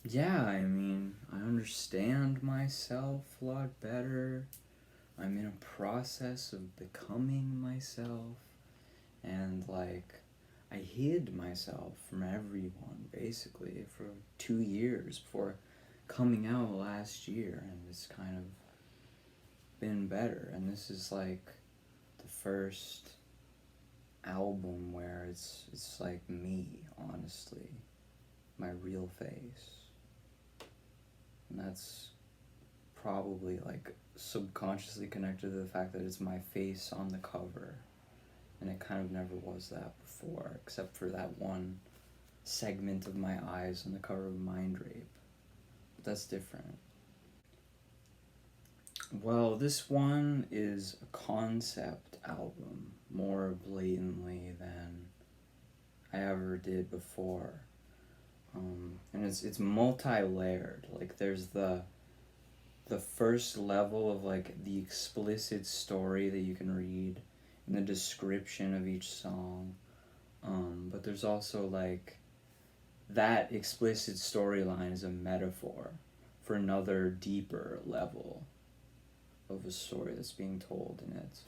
Yeah, I mean, I understand myself a lot better. I'm in a process of becoming myself. And, like, I hid myself from everyone, basically, for 2 years before coming out last year. And it's kind of been better. And this is, like, the first album where it's like me, honestly. My real face. And that's probably like subconsciously connected to the fact that it's my face on the cover, and it kind of never was that before, except for that one segment of my eyes on the cover of Mind Rape. But that's different. Well, this one is a concept album more blatantly than I ever did before. And it's multi-layered. Like there's the first level of like the explicit story that you can read in the description of each song. But there's also like that explicit storyline is a metaphor for another deeper level of a story that's being told in it.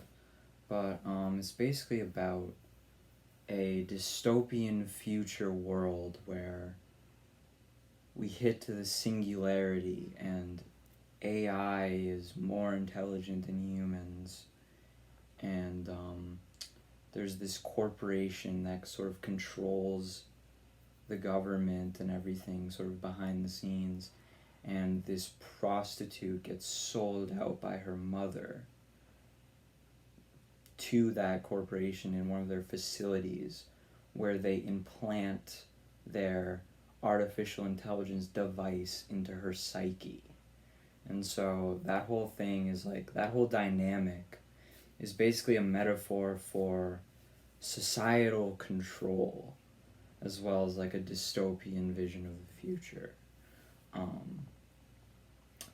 But it's basically about a dystopian future world where we hit to the singularity and AI is more intelligent than humans, and there's this corporation that sort of controls the government and everything sort of behind the scenes, and this prostitute gets sold out by her mother to that corporation in one of their facilities where they implant their artificial intelligence device into her psyche. And so that whole thing is like, that whole dynamic is basically a metaphor for societal control as well as like a dystopian vision of the future. Um,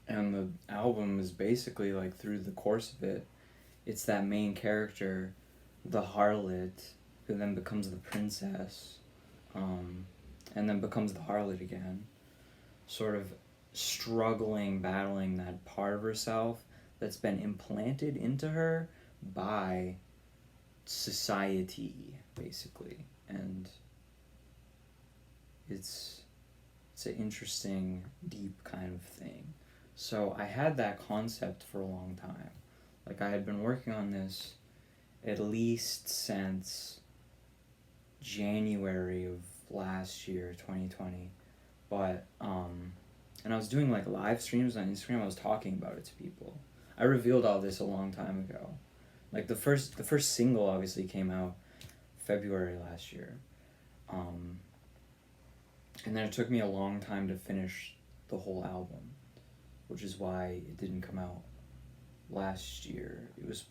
and the album is basically like through the course of it, it's that main character, the harlot, who then becomes the princess, and then becomes the harlot again, sort of struggling, battling that part of herself that's been implanted into her by society, basically. And it's an interesting, deep kind of thing. So I had that concept for a long time. Like I had been working on this at least since January of last year, 2020. But and I was doing like live streams on Instagram. I was talking about it to people. I revealed all this a long time ago. Like the first single obviously came out February last year, um, and then it took me a long time to finish the whole album, which is why it didn't come out last year. It was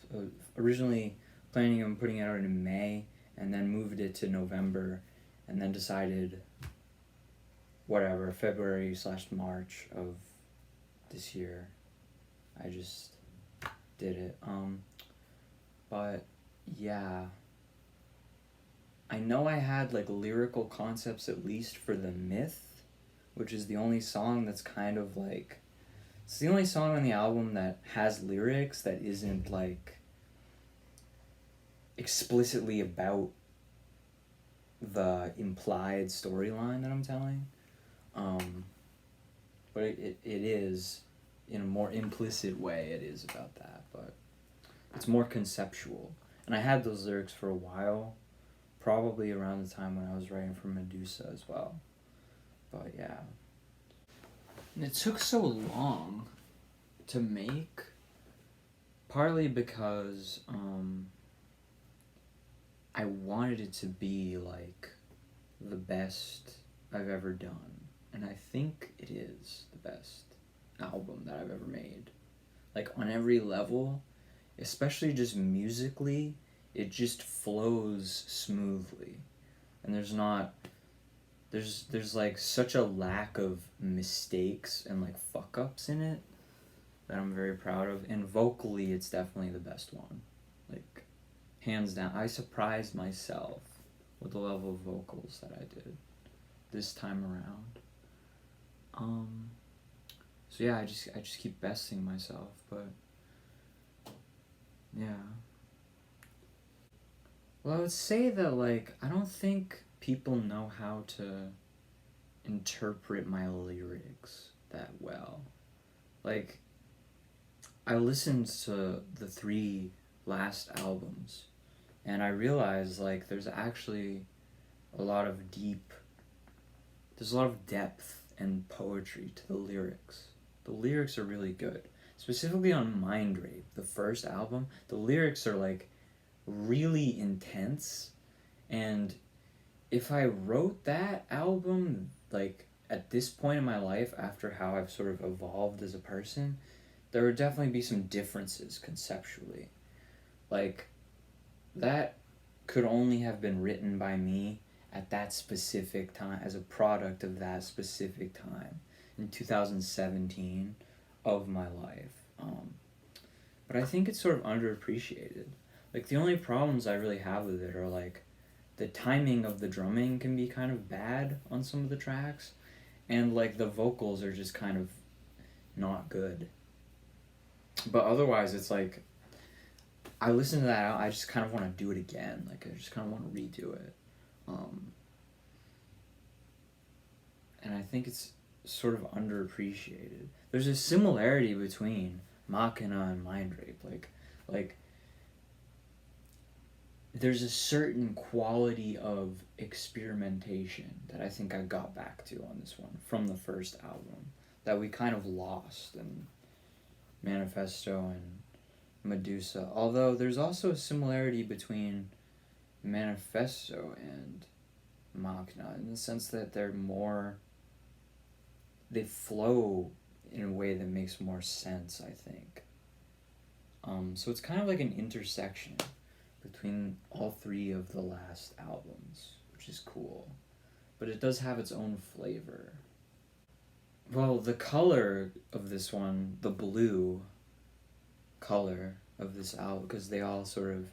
originally planning on putting it out in May, and then moved it to November, and then decided whatever February/March of this year. I just did it. But yeah, I know I had like lyrical concepts at least for the Myth, which is the only song that's kind of like, it's the only song on the album that has lyrics that isn't like explicitly about the implied storyline that I'm telling. Um, but it is, in a more implicit way, it is about that, but it's more conceptual. And I had those lyrics for a while, probably around the time when I was writing for Medusa as well. But yeah. And it took so long to make, partly because I wanted it to be like the best I've ever done. And I think it is the best album that I've ever made. Like on every level, especially just musically, it just flows smoothly. And there's like such a lack of mistakes and like fuck ups in it that I'm very proud of. And vocally, it's definitely the best one. Like, hands down. I surprised myself with the level of vocals that I did this time around. Um, so yeah, I just keep besting myself, but yeah. Well, I would say that, like, I don't think people know how to interpret my lyrics that well. Like, I listened to the three last albums, and I realized, like, there's actually a lot of there's a lot of depth and poetry to the lyrics. The lyrics are really good. Specifically on Mind Rape, the first album, the lyrics are, like, really intense, and if I wrote that album, like, at this point in my life, after how I've sort of evolved as a person, there would definitely be some differences conceptually. Like, that could only have been written by me at that specific time, as a product of that specific time in 2017 of my life. But I think it's sort of underappreciated. Like, the only problems I really have with it are, like, the timing of the drumming can be kind of bad on some of the tracks, and, like, the vocals are just kind of not good. But otherwise, it's like, I listen to that, I just kind of want to do it again. Like, I just kind of want to redo it. And I think it's sort of underappreciated. There's a similarity between Machina and Mind Rape. Like there's a certain quality of experimentation that I think I got back to on this one from the first album that we kind of lost in Manifesto and Medusa. Although there's also a similarity between Manifesto and Machina in the sense that they flow in a way that makes more sense, I think. So it's kind of like an intersection between all three of the last albums, which is cool. But it does have its own flavor. Well, the color of this one, the blue color of this album, because they all sort of,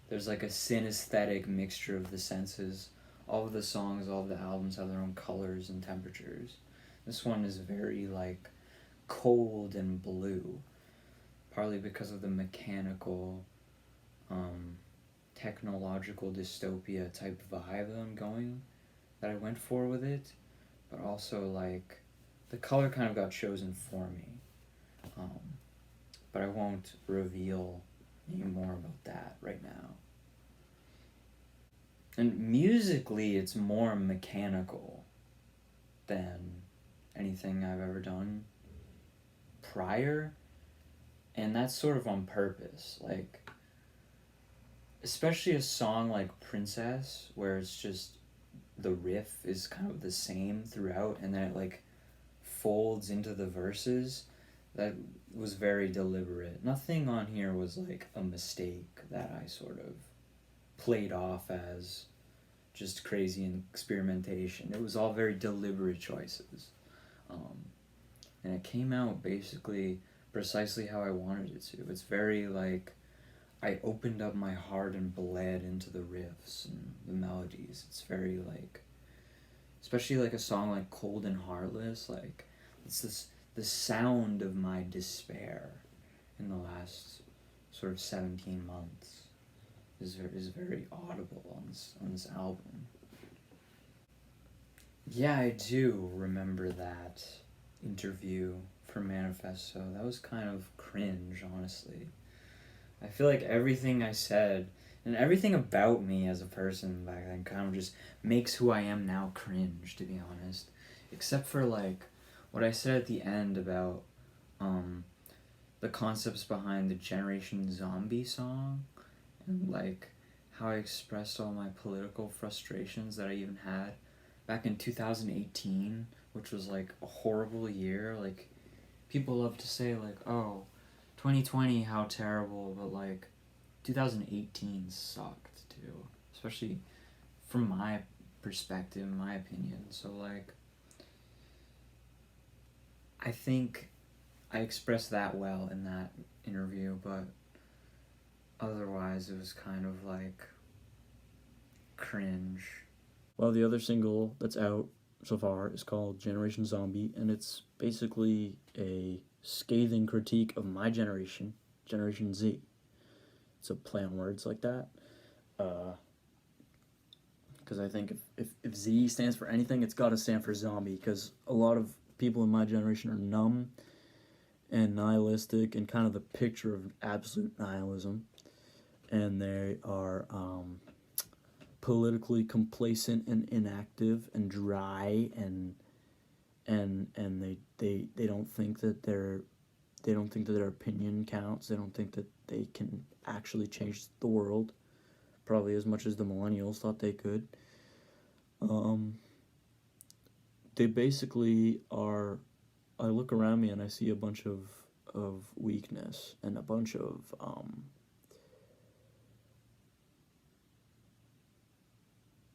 there's like a synesthetic mixture of the senses. All of the songs, all of the albums have their own colors and temperatures. This one is very, like, cold and blue, partly because of the mechanical, technological dystopia type vibe that I went for with it, but also, like, the color kind of got chosen for me. But I won't reveal any more about that right now. And musically, it's more mechanical than anything I've ever done prior, and that's sort of on purpose. Like, especially a song like Princess, where it's just the riff is kind of the same throughout, and then it, like, folds into the verses. That was very deliberate. Nothing on here was, like, a mistake that I sort of played off as just crazy experimentation. It was all very deliberate choices. And it came out basically precisely how I wanted it to. It's very, like, I opened up my heart and bled into the riffs and the melodies. It's very, like, especially like a song like Cold and Heartless, like, it's the sound of my despair in the last sort of 17 months is very audible on this album. Yeah, I do remember that interview for Manifesto. That was kind of cringe, honestly. I feel like everything I said and everything about me as a person back then kind of just makes who I am now cringe, to be honest. Except for, like, what I said at the end about the concepts behind the Generation Zombie song, and, like, how I expressed all my political frustrations that I even had back in 2018, which was, like, a horrible year. Like, people love to say, like, oh, 2020, how terrible, but, like, 2018 sucked too, especially from my perspective, my opinion. So, like, I think I expressed that well in that interview, but otherwise it was kind of, like, cringe. Well, the other single that's out so far is called Generation Zombie, and it's basically a scathing critique of my generation, Generation Z. It's a play on words like that. Because I think if Z stands for anything, it's got to stand for zombie. Because a lot of people in my generation are numb and nihilistic and kind of the picture of absolute nihilism. And they are politically complacent and inactive and dry and they don't think that they don't think that their opinion counts. They don't think that they can actually change the world, probably as much as the millennials thought they could. Um, they basically are. I look around me and I see a bunch of weakness and a bunch of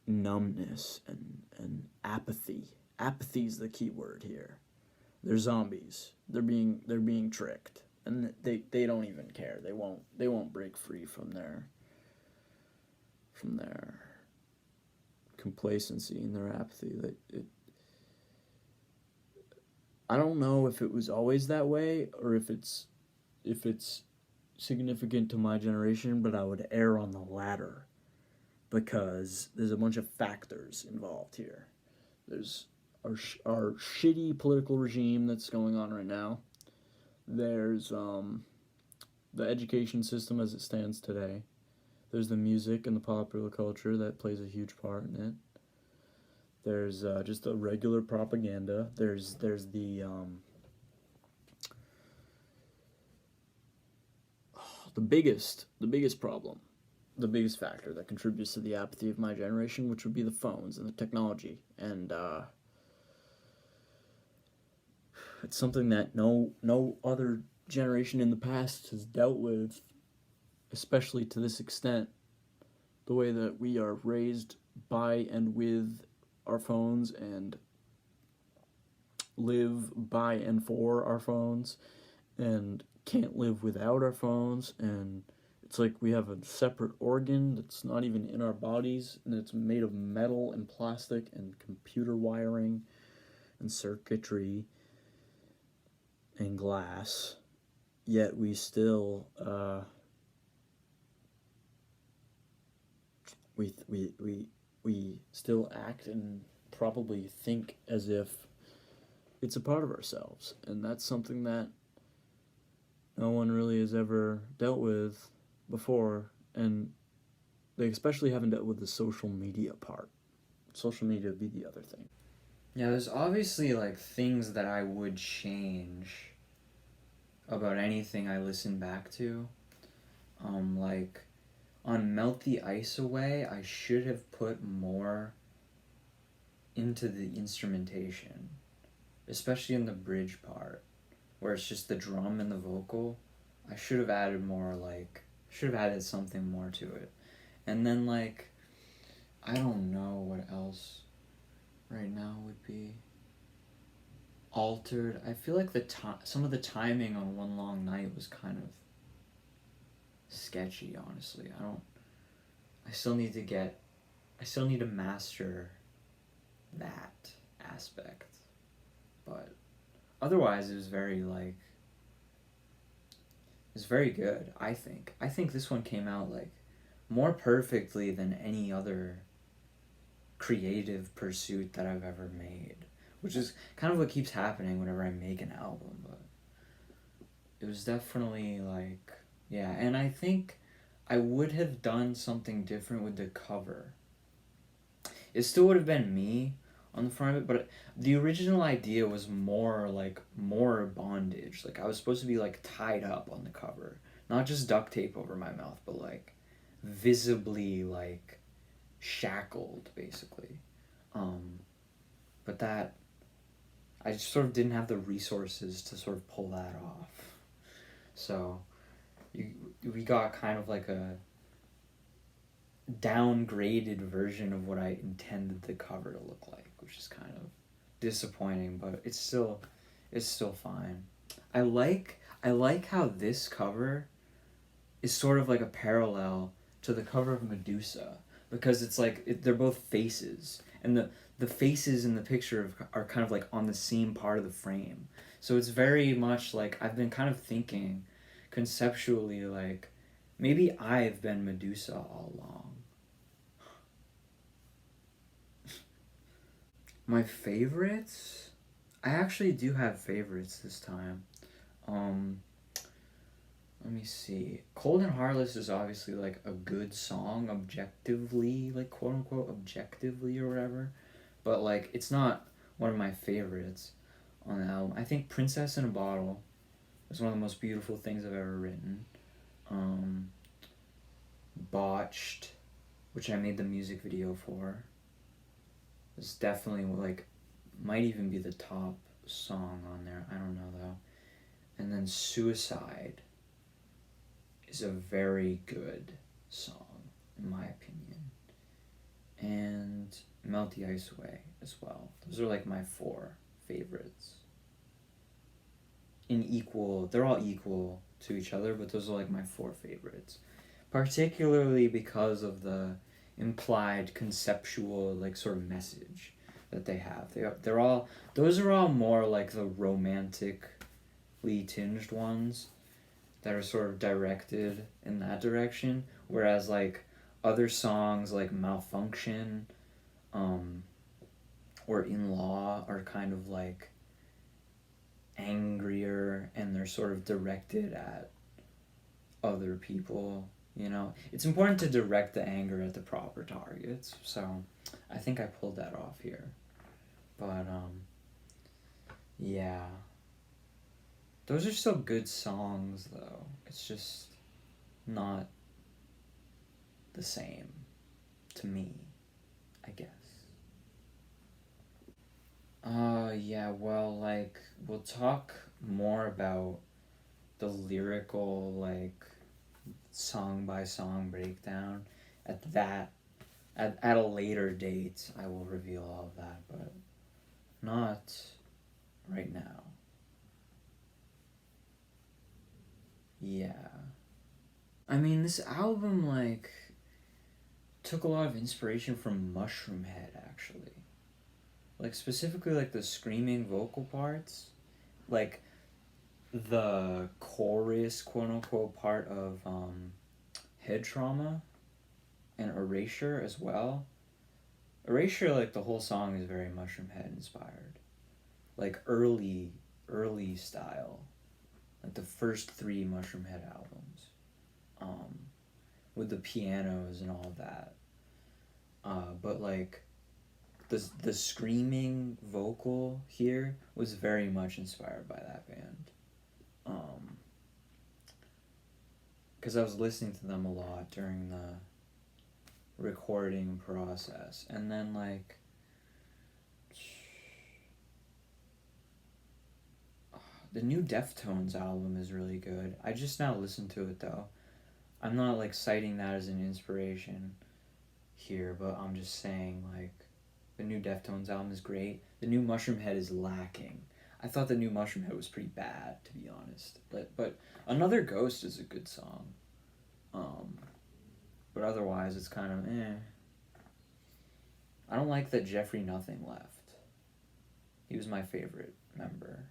numbness and apathy. Apathy is the key word here. They're zombies. They're being tricked, and they don't even care. They won't break free from their complacency and their apathy. I don't know if it was always that way or if it's significant to my generation, but I would err on the latter because there's a bunch of factors involved here. There's our shitty political regime that's going on right now. There's the education system as it stands today. There's the music and the popular culture that plays a huge part in it. There's just a regular propaganda. There's the biggest problem, the biggest factor that contributes to the apathy of my generation, which would be the phones and the technology. And it's something that no other generation in the past has dealt with, especially to this extent. The way that we are raised by and with our phones and live by and for our phones and can't live without our phones, and it's like we have a separate organ that's not even in our bodies, and it's made of metal and plastic and computer wiring and circuitry and glass, yet we still we still act and probably think as if it's a part of ourselves, and that's something that no one really has ever dealt with before, and they especially haven't dealt with the social media part. Social media would be the other thing. Yeah, there's obviously like things that I would change about anything I listen back to. Like on Melt the Ice Away, I should have put more into the instrumentation, especially in the bridge part, where it's just the drum and the vocal. I should have added more, like, should have added something more to it. And then, like, I don't know what else right now would be altered. I feel like some of the timing on One Long Night was kind of sketchy, honestly. I still need to master that aspect. But otherwise, it's very good, I think. I think this one came out, like, more perfectly than any other creative pursuit that I've ever made, which is kind of what keeps happening whenever I make an album. But it was definitely like, yeah, and I think I would have done something different with the cover. It still would have been me on the front of it, but the original idea was more bondage. Like I was supposed to be like tied up on the cover, not just duct tape over my mouth, but like visibly like shackled, basically. But that I just sort of didn't have the resources to sort of pull that off. So we got kind of like a downgraded version of what I intended the cover to look like, which is kind of disappointing, but it's still fine. I like how this cover is sort of like a parallel to the cover of Medusa, because it's like they're both faces, and the faces in the picture are kind of like on the same part of the frame. So it's very much like I've been kind of thinking conceptually like maybe I've been Medusa all along. My favorites? I actually do have favorites this time. Um, Let me see. Cold and Heartless is obviously like a good song, objectively, like quote unquote objectively or whatever. But like it's not one of my favorites on the album. I think Princess in a Bottle is one of the most beautiful things I've ever written. Um, Botched, which I made the music video for, is definitely like might even be the top song on there. I don't know though. And then Suicide is a very good song, in my opinion. And Melt the Ice Away as well. Those are like my 4 favorites. They're all equal to each other, but those are like my 4 favorites. Particularly because of the implied conceptual, like, sort of message that they have. Those are all more like the romantically tinged ones that are sort of directed in that direction, whereas like other songs like Malfunction or In Law are kind of like angrier and they're sort of directed at other people. It's important to direct the anger at the proper targets, so I think I pulled that off here. But yeah, those are still good songs though. It's just not the same to me, I guess. Yeah, well, like, we'll talk more about the lyrical, like, song by song breakdown at a later date. I will reveal all of that, but not right now. Yeah. I mean, this album, like, took a lot of inspiration from Mushroomhead, actually. Like, specifically, like, the screaming vocal parts. Like, the chorus, quote-unquote, part of, Head Trauma and Erasure as well. Erasure, like, the whole song is very Mushroomhead inspired. Like, early style. Like, the first 3 Mushroomhead albums. With the pianos and all that. But, like, the screaming vocal here was very much inspired by that band. Because I was listening to them a lot during the recording process. And then, like, the new Deftones album is really good. I just now listened to it, though. I'm not, like, citing that as an inspiration here, but I'm just saying, like, the new Deftones album is great. The new Mushroomhead is lacking. I thought the new Mushroomhead was pretty bad, to be honest. But Another Ghost is a good song. But otherwise, it's kind of eh. I don't like that Jeffrey Nothing left. He was my favorite member.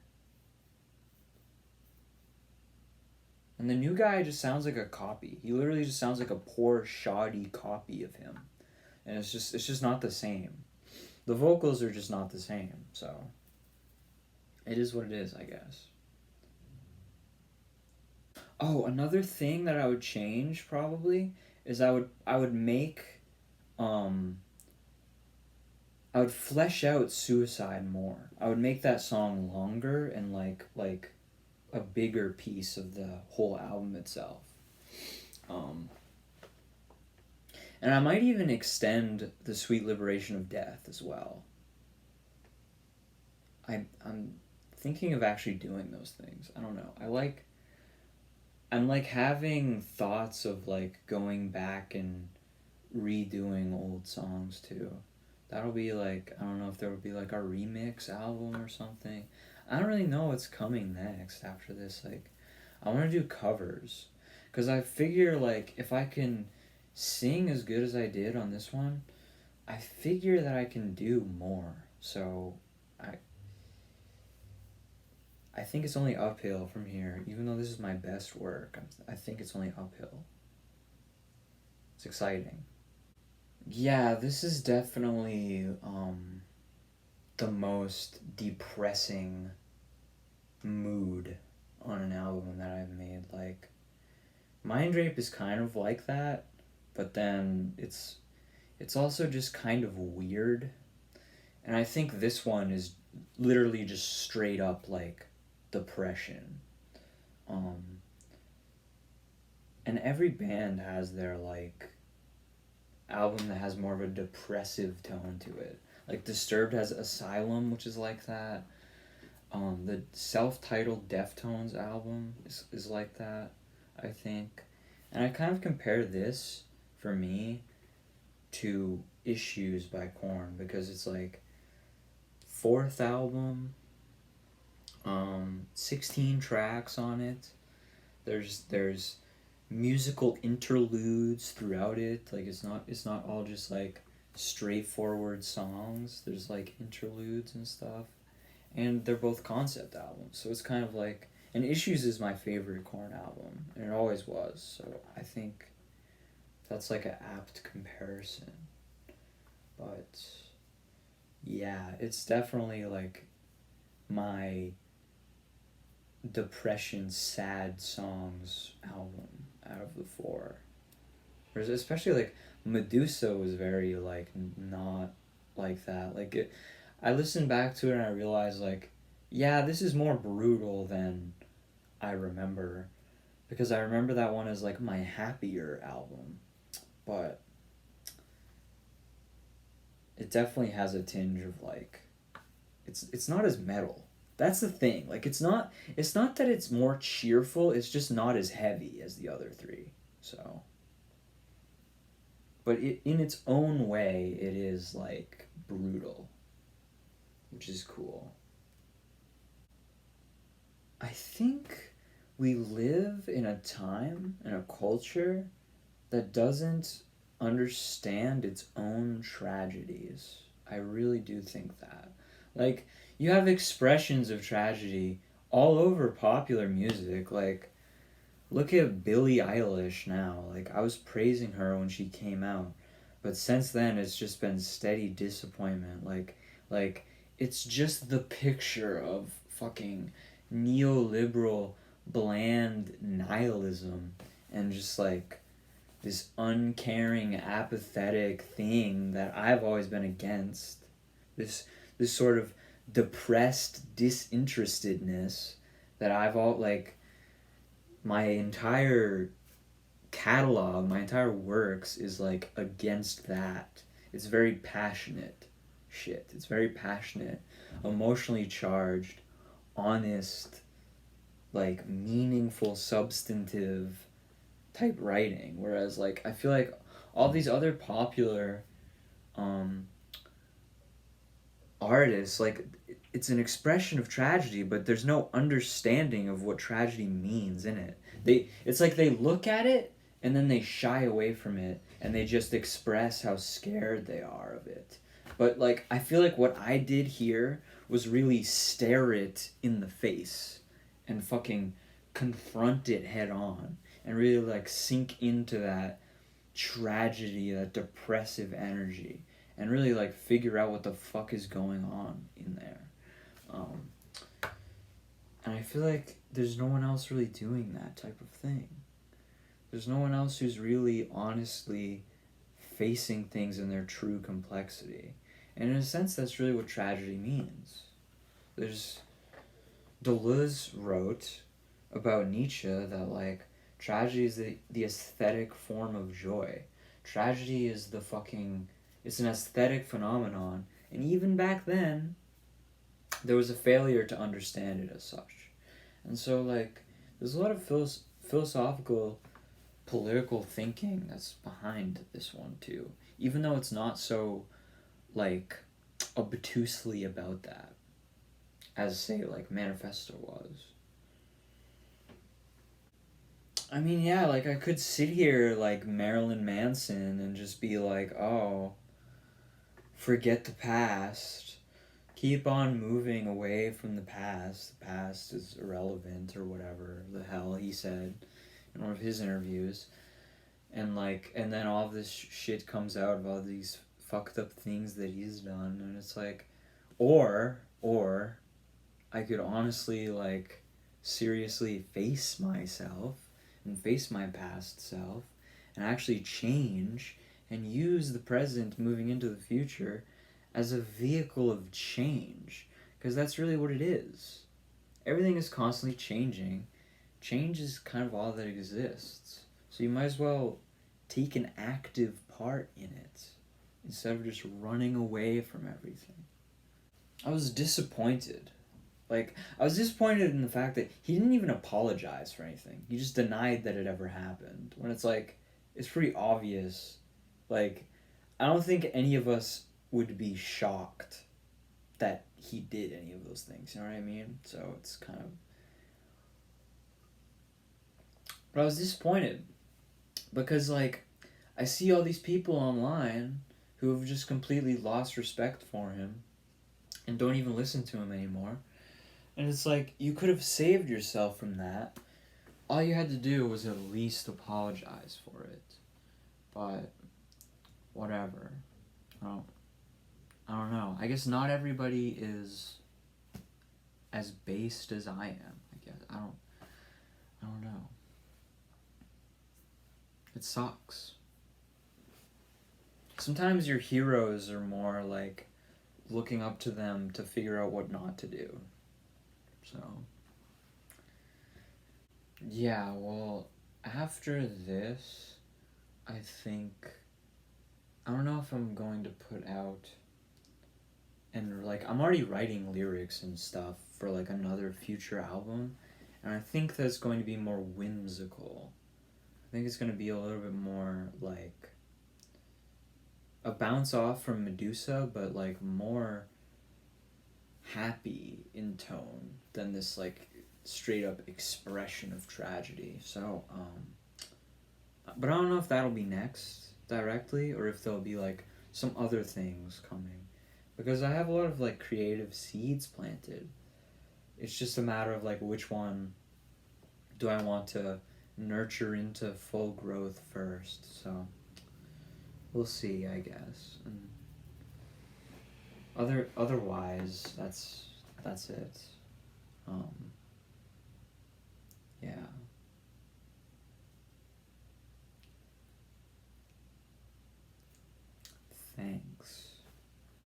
And the new guy just sounds like a copy. He literally just sounds like a poor, shoddy copy of him. And it's just not the same. The vocals are just not the same, so it is what it is, I guess. Oh, another thing that I would change probably is I would make I would flesh out Suicide more. I would make that song longer and like a bigger piece of the whole album itself. And I might even extend the Sweet Liberation of Death as well. I'm thinking of actually doing those things. I don't know. I'm like having thoughts of like going back and redoing old songs too. That'll be like, I don't know if there would be like a remix album or something. I don't really know what's coming next after this. Like, I want to do covers. Because I figure like if I can sing as good as I did on this one, I figure that I can do more. So I I think it's only uphill from here. Even though this is my best work, I think it's only uphill. It's exciting. Yeah, this is definitely the most depressing mood on an album that I've made. Like, Mind Rape is kind of like that, but then it's also just kind of weird. And I think this one is literally just straight up like depression. Um, and every band has their like album that has more of a depressive tone to it. Like Disturbed has Asylum, which is like that. The self-titled Deftones album is like that, I think. And I kind of compare this, for me, to Issues by Korn because it's like fourth album, 16 tracks on it. There's musical interludes throughout it. Like it's not all just like straightforward songs. There's like interludes and stuff. And they're both concept albums. So it's kind of like and Issues is my favorite Korn album, and it always was. So I think that's like an apt comparison. But yeah, it's definitely like my depression sad songs album out of the four. There's especially like Medusa was very like not like that. Like I listened back to it and I realized like, yeah, this is more brutal than I remember, because I remember that one as like my happier album, but it definitely has a tinge of like, it's not as metal. That's the thing. Like it's not that it's more cheerful. It's just not as heavy as the other three. So, but in its own way, it is like brutal, which is cool. I think we live in a time and a culture that doesn't understand its own tragedies. I really do think that. Like, you have expressions of tragedy all over popular music. Like, look at Billie Eilish now. Like, I was praising her when she came out, but since then it's just been steady disappointment. Like it's just the picture of fucking neoliberal bland nihilism and just like this uncaring, apathetic thing that I've always been against. This sort of depressed disinterestedness that I've all like my entire catalog, my entire works is like against that. It's very passionate shit. It's very passionate, emotionally charged, honest, like meaningful, substantive type writing. Whereas like I feel like all these other popular um artists, like it's an expression of tragedy, but there's no understanding of what tragedy means in it. It's like they look at it and then they shy away from it and they just express how scared they are of it. But like I feel like what I did here was really stare it in the face and fucking confront it head on and really like sink into that tragedy, that depressive energy, and really like figure out what the fuck is going on in there. Um, and I feel like there's no one else really doing that type of thing. There's no one else who's really honestly facing things in their true complexity. And in a sense, that's really what tragedy means. There's Deleuze wrote about Nietzsche that like tragedy is the aesthetic form of joy. Tragedy is the fucking it's an aesthetic phenomenon, and even back then there was a failure to understand it as such. And so like there's a lot of philosophical political thinking that's behind this one too, even though it's not so like obtusely about that as say like Manifesto was. I mean, yeah, like I could sit here like Marilyn Manson and just be like, oh, forget the past, keep on moving away from the past. The past is irrelevant or whatever the hell he said in one of his interviews. And like, and then all of this shit comes out of all these fucked up things that he's done, and it's like, or I could honestly, like, seriously face myself and face my past self and actually change and use the present moving into the future as a vehicle of change, because that's really what it is. Everything is constantly changing. Change is kind of all that exists. So you might as well take an active part in it instead of just running away from everything. I was disappointed. Like, I was disappointed in the fact that he didn't even apologize for anything. He just denied that it ever happened. When it's like, it's pretty obvious. Like, I don't think any of us would be shocked that he did any of those things. You know what I mean? So it's kind of. But I was disappointed because, like, I see all these people online who have just completely lost respect for him and don't even listen to him anymore. And it's like, you could have saved yourself from that. All you had to do was at least apologize for it. But whatever. I don't know. I guess not everybody is as based as I am, I guess. I don't know. It sucks. Sometimes your heroes are more like looking up to them to figure out what not to do. So, yeah, well, after this, I think, I don't know if I'm going to put out, and like, I'm already writing lyrics and stuff for like another future album, and I think that's going to be more whimsical. I think it's going to be a little bit more like a bounce off from Medusa, but like more happy in tone than this like straight up expression of tragedy. So, but I don't know if that'll be next directly or if there'll be like some other things coming, because I have a lot of like creative seeds planted. It's just a matter of like which one do I want to nurture into full growth first. So we'll see, I guess. And otherwise, that's it. Um, yeah. Thanks.